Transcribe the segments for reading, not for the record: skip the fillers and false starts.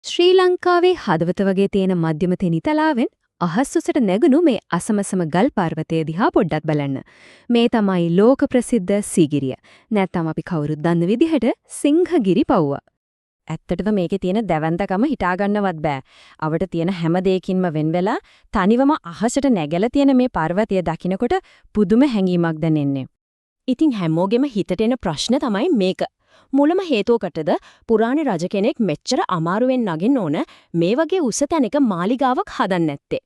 ශ්‍රී ලංකාවේ හදවත වගේ තියෙන මධ්‍යම තෙනිතලාවෙන් අහස් උසට නැගුණු මේ අසමසම ගල් පර්වතය දිහා පොඩ්ඩක් බලන්න. මේ තමයි ලෝක ප්‍රසිද්ධ සීගිරිය. නැත්නම් අපි කවුරුත් දන්න විදිහට සිංහගිරි පව්ව. ඇත්තටම මේකේ තියෙන දැවැන්තකම හිතා ගන්නවත් බෑ. අවට තියෙන හැම දෙයකින්ම වෙන් වෙලා තනිවම අහසට නැගලා තියෙන මේ පර්වතය දකිනකොට පුදුම හැඟීමක් දැනෙන්නේ. ඉතින් හැමෝගෙම හිතට එන ප්‍රශ්න තමයි මේක. මුලම හේතුවකටද පුරාණ රජ කෙනෙක් මෙච්චර අමාරුවෙන් නගින්න ඕන මේ වගේ උස තැනක මාලිගාවක් හදන්න නැත්තේ.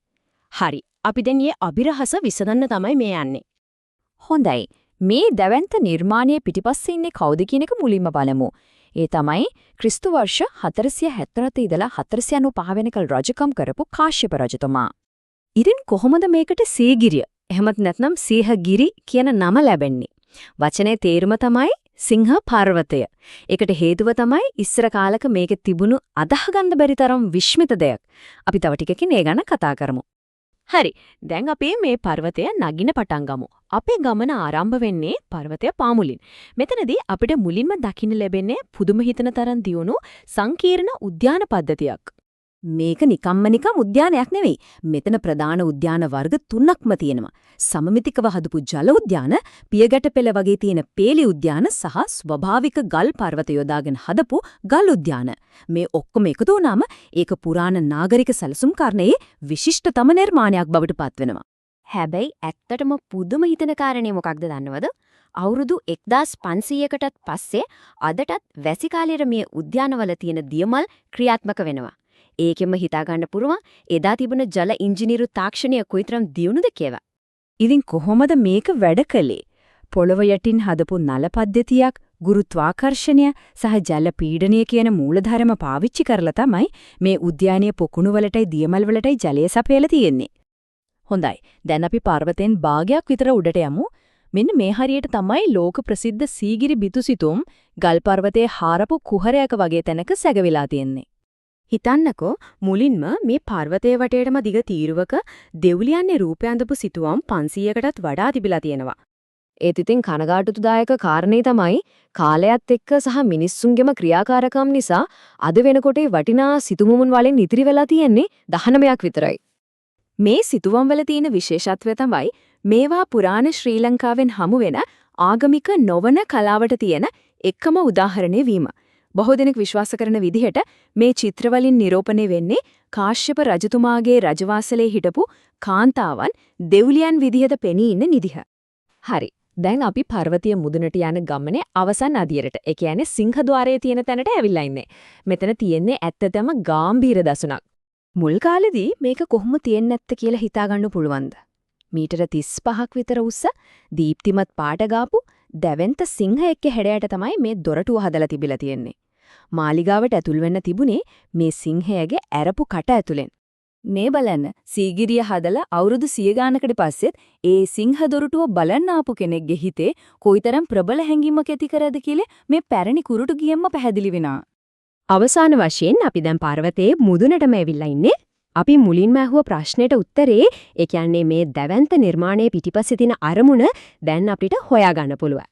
හරි. අපි දැන් මේ අභිරහස විසඳන්න තමයි මේ යන්නේ. හොඳයි. මේ දැවැන්ත නිර්මාණයේ පිටිපස්සේ ඉන්නේ කවුද කියන එක මුලින්ම බලමු. ඒ තමයි ක්‍රිස්තු වර්ෂ 477 ඉඳලා 495 වෙනකල් රජකම් කරපු කාශ්‍යප රජතුමා. ඉතින් කොහොමද මේකට සීගිරිය එහෙමත් නැත්නම් සීහගිරි කියන නම ලැබෙන්නේ? වචනේ තේරුම තමයි සිංහ පර්වතය. ඒකට හේතුව තමයි ඉස්සර කාලක මේකේ තිබුණු අදහගන්න බැරි තරම් විශ්මිත දෙයක්. අපි තව ටිකකින් ඒ ගැන කතා කරමු. හරි. දැන් අපි මේ පර්වතය නගින්න පටන් ගමු. අපේ ගමන ආරම්භ වෙන්නේ පර්වතය පාමුලින්. මෙතනදී අපිට මුලින්ම දකින්න ලැබෙන්නේ පුදුම හිතන තරම් දියුණු සංකීර්ණ උද්‍යාන පද්ධතියක්. මේක නිකම් උද්‍යානයක් නෙවෙයි. මෙතන ප්‍රධාන උද්‍යාන වර්ග 3ක්ම තියෙනවා. සමමිතිකව හදපු ජල උද්‍යාන, පියගැට පෙළ වගේ තියෙන පේලි උද්‍යාන සහ ස්වභාවික ගල් පර්වත යොදාගෙන හදපු ගල් උද්‍යාන. මේ ඔක්කොම එකතු වුණාම ඒක පුරාණ නාගරික සැලසුම්කරණයේ විශිෂ්ටතම නිර්මාණයක් බවට පත් වෙනවා. හැබැයි ඇත්තටම පුදුම හිතන කාරණේ මොකක්ද දන්නවද? අවුරුදු 1500කටත් පස්සේ අදටත් වැසි කාලයේ මේ උද්‍යානවල තියෙන දියමල් ක්‍රියාත්මක වෙනවා. ඒකෙම හිතා ගන්න පුරුම එදා තිබුණ ජල ඉංජිනේරු තාක්ෂණය කොයිතරම් දියුණුද කියලා. ඉතින් කොහොමද මේක වැඩ කළේ? පොළව යටින් හදපු නල පද්ධතියක්, ගුරුත්වාකර්ෂණය සහ ජල පීඩනය කියන මූලධර්ම පාවිච්චි කරලා තමයි මේ උද්‍යානයේ පොකුණු වලටයි දියමල් වලටයි ජලය සපයලා තියෙන්නේ. හොඳයි. දැන් අපි පර්වතෙන් භාගයක් විතර උඩට යමු. මෙන්න මේ හරියට තමයි ලෝක ප්‍රසිද්ධ සීගිරි බිතුසිතුම් ගල් පර්වතයේ හාරපු කුහරයක වගේ තැනක සැගවිලා තියෙන්නේ. හිතන්නකෝ මුලින්ම මේ පර්වතයේ වටේටම දිග තීරුවක දෙව්ලියන්නේ රූපය අඳපු සිතුවම් 500කටත් වඩා තිබිලා තියෙනවා. ඒත් ඉතින් කනගාටුදායක කාරණේ තමයි කාලයත් එක්ක සහ මිනිස්සුන්ගේම ක්‍රියාකාරකම් නිසා අද වෙනකොට වටිනා සිතුමුමුන් වලින් ඉතිරි වෙලා තියෙන්නේ 19ක් විතරයි. මේ සිතුවම් වල තියෙන විශේෂත්වය තමයි මේවා පුරාණ ශ්‍රී ලංකාවෙන් හමු වෙන ආගමික නොවන කලාවට තියෙන එකම උදාහරණය වීම. බොහෝ දෙනෙක් විශ්වාස කරන විදිහට මේ චිත්‍රවලින් නිරූපණය වෙන්නේ කාශ්‍යප රජතුමාගේ රජවාසලේ හිටපු කාන්තාවන් දෙව්ලියන් විදිහට පෙනී ඉන්න නිදිහ. හරි. දැන් අපි පර්වතීය මුදුනට යන ගමනේ අවසන් අදියරට, ඒ කියන්නේ සිංහද්වාරයේ තියෙන තැනට ඇවිල්ලා ඉන්නේ. මෙතන තියෙන්නේ ඇත්තටම ගැඹීර දසුණක්. මුල් කාලෙදී මේක කොහොම තියෙන්නේ නැත්te කියලා හිතා ගන්න පුළුවන්ද? මීටර 35ක් විතර උස්ස දීප්තිමත් පාට ගාපු දැවැන්ත සිංහයෙක්ගේ හැඩයට තමයි මේ දොරටුව හදලා තිබිලා තියෙන්නේ. මාලිගාවට ඇතුල් වෙන්න තිබුණේ මේ සිංහයාගේ ඇරපු කට ඇතුලෙන්. මේ බලන්න සීගිරිය හදලා අවුරුදු 100 ගානකට පස්සෙත් ඒ සිංහ දොරටුව බලන්න ආපු කෙනෙක්ගේ හිතේ කොයිතරම් ප්‍රබල හැඟීමක් ඇති කරද කියලා මේ පැරණි කුරුටු ගියම්ම පැහැදිලි වෙනවා. අවසාන වශයෙන් අපි දැන් පර්වතයේ මුදුනටම ඇවිල්ලා ඉන්නේ. අපි මුලින්ම අහුව ප්‍රශ්නෙට උත්තරේ ඒ කියන්නේ මේ දැවැන්ත නිර්මාණයේ පිටිපස්සේ තියෙන අරමුණ දැන් අපිට හොයාගන්න පුළුවන්.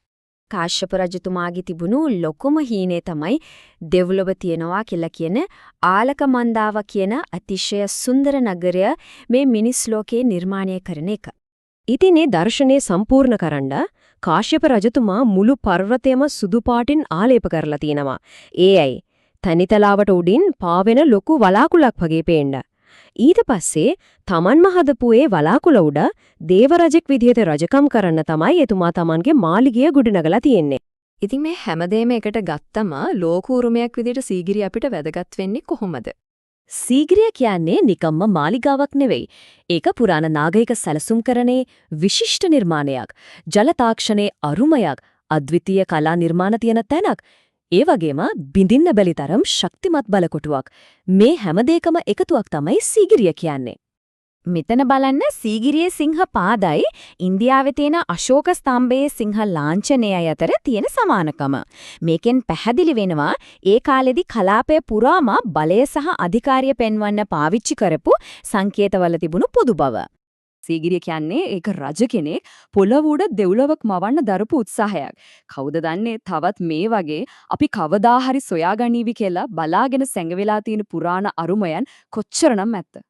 කාශ්‍යප රජතුමාගේ තිබුණු ලොකුම හීනේ තමයි දෙව්ලොව තියනවා කියලා කියන ආලකමන්දාව කියන අතිශය සුන්දර නගරය මේ මිනිස් ලෝකේ නිර්මාණය කරන එක. ඉතින් මේ දර්ශනය සම්පූර්ණ කරන්න කාශ්‍යප රජතුමා මුළු පර්වතයම සුදු පාටින් ආලේප කරලා තිනවා. ඒයි තනිතලාවට උඩින් පාවෙන ලොකු වලාකුළක් වගේ පේන්න. ඊට පස්සේ තමන්ම හදපු ඒ වලාකුළ උඩ දේව රජෙක් විදිහට රජකම් කරන්න තමයි එතුමා තමන්ගේ මාලිගය ගොඩනගලා තියෙන්නේ. ඉතින් මේ හැමදේම එකට ගත්තම ලෝක උරුමයක් විදිහට සීගිරිය අපිට වැදගත් වෙන්නේ කොහොමද? සීගිරිය කියන්නේ නිකම්ම මාලිගාවක් නෙවෙයි. ඒක පුරාණ නාගරික සැලසුම්කරණයේ විශිෂ්ට නිර්මාණයක්. ජල තාක්ෂණයේ අරුමයක්, අද්විතීය කලා නිර්මාණ තියෙන තැනක්. ඒ වගේම බිඳින්න බැලි තරම් ශක්තිමත් බලකොටුවක්. මේ හැම දෙයකම එකතුවක් තමයි සීගිරිය කියන්නේ. මෙතන බලන්න සීගිරියේ සිංහ පාදයි ඉන්දියාවේ තියෙන අශෝක ස්තම්භයේ සිංහ ලාංඡනයයි අතර තියෙන සමානකම. මේකෙන් පැහැදිලි වෙනවා ඒ කාලෙදි කලාපය පුරාම බලය සහ අධිකාරිය පෙන්වන්න පාවිච්චි කරපු සංකේතවල තිබුණු පොදු බව. සීගිරිය කියන්නේ ඒක රජ කෙනෙක් පොළව උඩ දෙව්ලොවක් මවන්න දරපු උත්සාහයක්. කවුද දන්නේ තවත් මේ වගේ අපි කවදා හරි සොයාගනීවි කියලා බලාගෙන සැඟවෙලා තියෙන පුරාණ අරුමයන් කොච්චරනම් ඇත්ත.